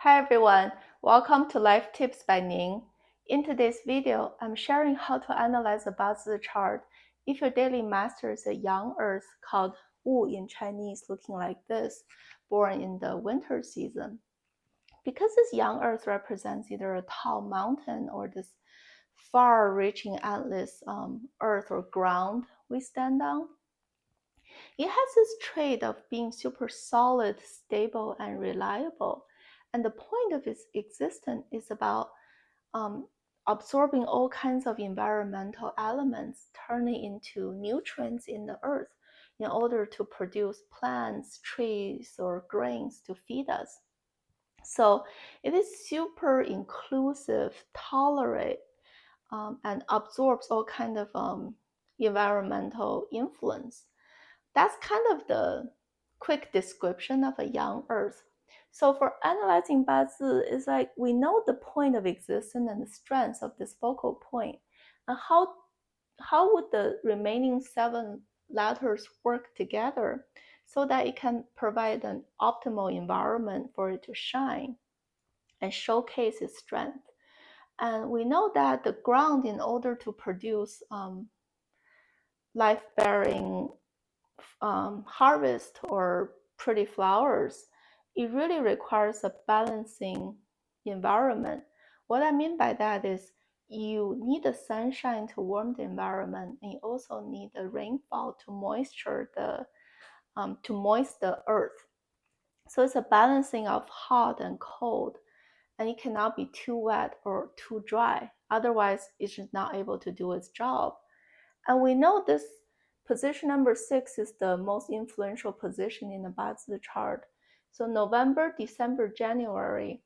Hi everyone, welcome to Life Tips by Ning. In today's video, I'm sharing how to analyze a Bazi chart if your daily master is a young Earth called Wu in Chinese, looking like this, born in the winter season. Because this young Earth represents either a tall mountain or this far-reaching endless Earth or ground we stand on, it has this trait of being super solid, stable, and reliable. And the point of its existence is about absorbing all kinds of environmental elements, turning into nutrients in the earth in order to produce plants, trees, or grains to feed us. So it is super inclusive, tolerate, and absorbs all kind of environmental influence. That's kind of the quick description of a young Earth. So for analyzing Bazi, it's like we know the point of existence and the strengths of this focal point, and how would the remaining 7 letters work together so that it can provide an optimal environment for it to shine and showcase its strength. And we know that the ground, in order to produce life-bearing harvest or pretty flowers, it really requires a balancing environment. What I mean by that is you need the sunshine to warm the environment, and you also need the rainfall to moist the earth. So it's a balancing of hot and cold, and it cannot be too wet or too dry. Otherwise, it's just not able to do its job. And we know this position number 6 is the most influential position in the Bazi chart. So November, December, January,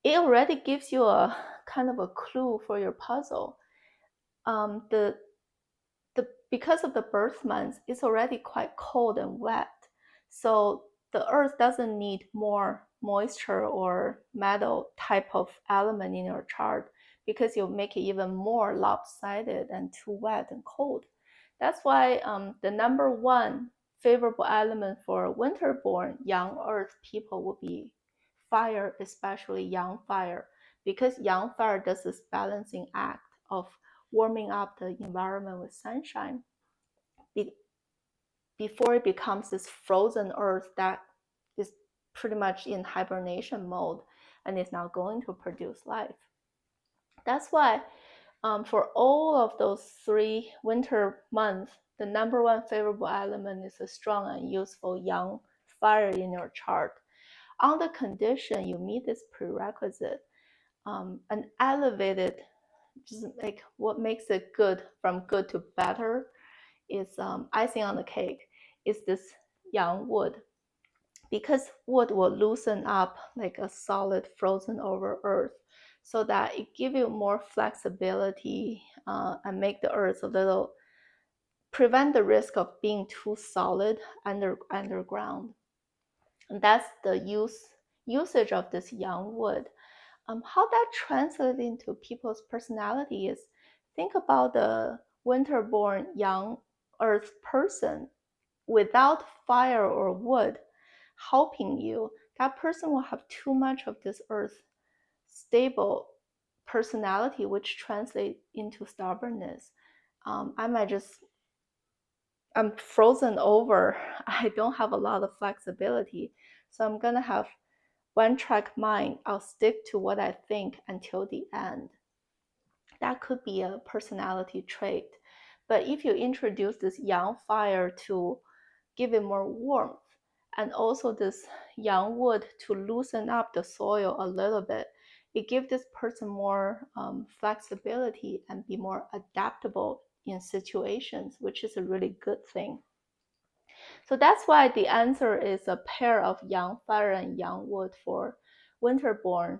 it already gives you a kind of a clue for your puzzle. Because of the birth months, it's already quite cold and wet. So the earth doesn't need more moisture or metal type of element in your chart, because you'll make it even more lopsided and too wet and cold. That's why the number 1 favorable element for winter-born young earth people would be fire, especially young fire, because young fire does this balancing act of warming up the environment with sunshine before it becomes this frozen earth that is pretty much in hibernation mode and is not going to produce life. That's why for all of those 3 winter months, the number 1 favorable element is a strong and useful young fire in your chart. On the condition you meet this prerequisite, an elevated, just like what makes it good from good to better, is icing on the cake, is this young wood. Because wood will loosen up like a solid frozen over earth, so that it gives you more flexibility and make the earth a little, prevent the risk of being too solid underground. And that's the usage of this young wood. How that translates into people's personality is, think about the winter-born young earth person. Without fire or wood helping you, that person will have too much of this earth stable personality, which translates into stubbornness. I'm frozen over. I don't have a lot of flexibility, so I'm gonna have one-track mind. I'll stick to what I think until the end. That could be a personality trait. But if you introduce this young fire to give it more warmth, and also this young wood to loosen up the soil a little bit, it gives this person more flexibility and be more adaptable in situations, which is a really good thing. So that's why the answer is a pair of young fire and young wood for winter-born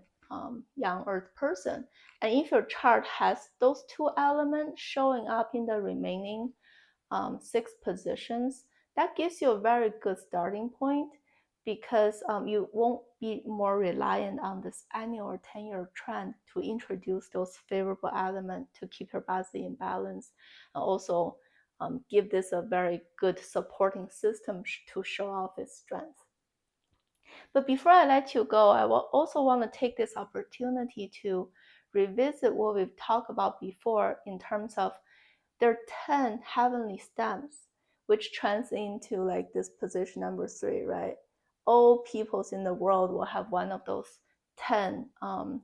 young earth person. And if your chart has those 2 elements showing up in the remaining 6 positions, that gives you a very good starting point, because you won't be more reliant on this annual or 10-year trend to introduce those favorable elements to keep your Bazi in balance, and also give this a very good supporting system to show off its strength. But before I let you go, I will also want to take this opportunity to revisit what we've talked about before in terms of there are 10 heavenly stems, which translates into like this position number 3, right? All peoples in the world will have one of those 10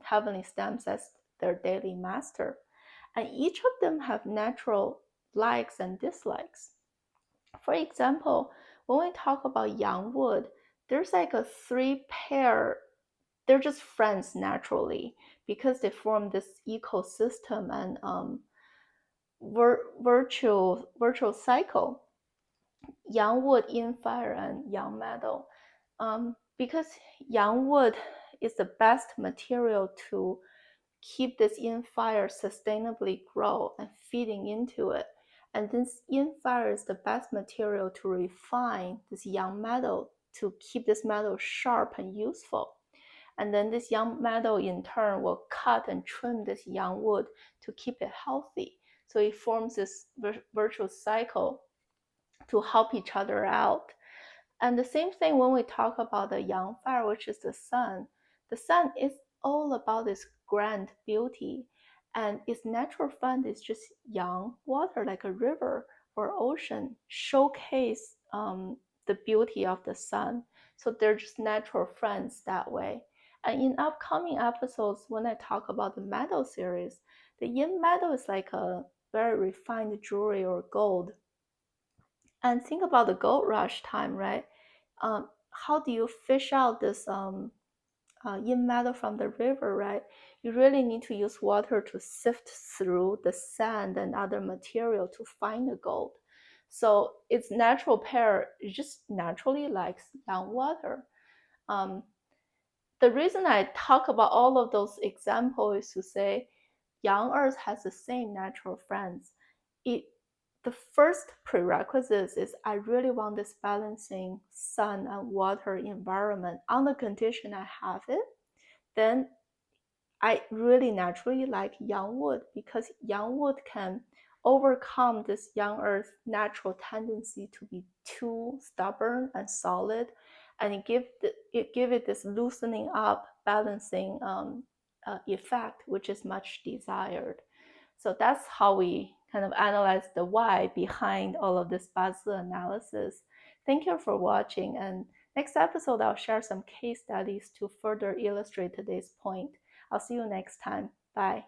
heavenly stems as their daily master. And each of them have natural likes and dislikes. For example, when we talk about yang wood, there's like a 3 pair. They're just friends naturally because they form this ecosystem and virtual cycle. Yang wood, yin fire, and yang metal. Because yang wood is the best material to keep this yin fire sustainably grow and feeding into it. And this yin fire is the best material to refine this yang metal to keep this metal sharp and useful. And then this yang metal in turn will cut and trim this yang wood to keep it healthy. So it forms this virtuous cycle to help each other out. And the same thing when we talk about the yang fire, which is the sun. The sun is all about this grand beauty, and its natural friend is just yang water, like a river or ocean, showcase the beauty of the sun. So they're just natural friends that way. And in upcoming episodes, when I talk about the metal series, the yin metal is like a very refined jewelry or gold. And think about the gold rush time, right? How do you fish out this yin metal from the river, right? You really need to use water to sift through the sand and other material to find the gold. So its natural pair just naturally likes yang water. The reason I talk about all of those examples is to say Young Earth has the same natural friends. The first prerequisite is I really want this balancing sun and water environment on the condition I have it. Then I really naturally like young wood because young wood can overcome this young earth natural tendency to be too stubborn and solid, and it give it this loosening up, balancing effect, which is much desired. So that's how we kind of analyze the why behind all of this Bazi analysis. Thank you for watching, and next episode I'll share some case studies to further illustrate today's point. I'll see you next time. Bye.